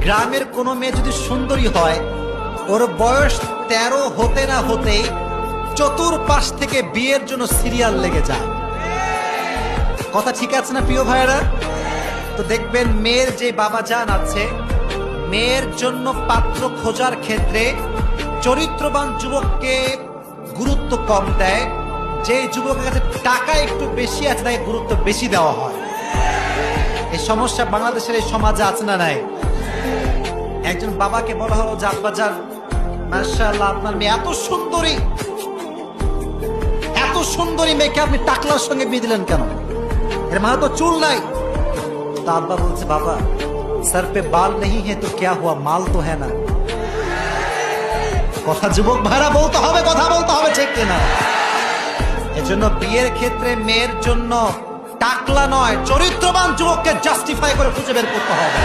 গ্রামের কোনো মেয়ে যদি সুন্দরী হয়, ওর বয়স 13 হতে না হতে চতুর্পাশ থেকে বিয়ের জন্য সিরিয়াল লেগে যায়। কথা ঠিক আছে না প্রিয় ভাইয়েরা? তো দেখবেন মেয়ের যে বাবা জান আছে, মেয়ের জন্য পাত্র খোঁজার ক্ষেত্রে চরিত্রবান যুবককে গুরুত্ব কম দেয়, যে যুবকের কাছে টাকা একটু বেশি আছে তাকে গুরুত্ব বেশি দেওয়া হয়। এই সমস্যা বাংলাদেশের এই সমাজে আছে না নাই? একজন বাবাকে বলা হলো যে আব্বাজান মাশাআল্লাহ আপনার মেয়ে এত সুন্দরী মেয়েকে আপনি টাকলার সঙ্গে বিয়ে দিলেন কেন? এর মানে তো চুল নাই। তো আব্বা বলছে বাবা সর পে বাল নেই হে তো ক্যা হুয়া, মাল তো হ্যাঁ না। কথা যুবক ভাইরা বলতে হবে, কথা বলতে হবে, ঠিক কিনা? এজন্য বিয়ের ক্ষেত্রে মেয়ের জন্য টাকলা নয়, চরিত্রবান যুবককে জাস্টিফাই করে খুঁজে বের করতে হবে।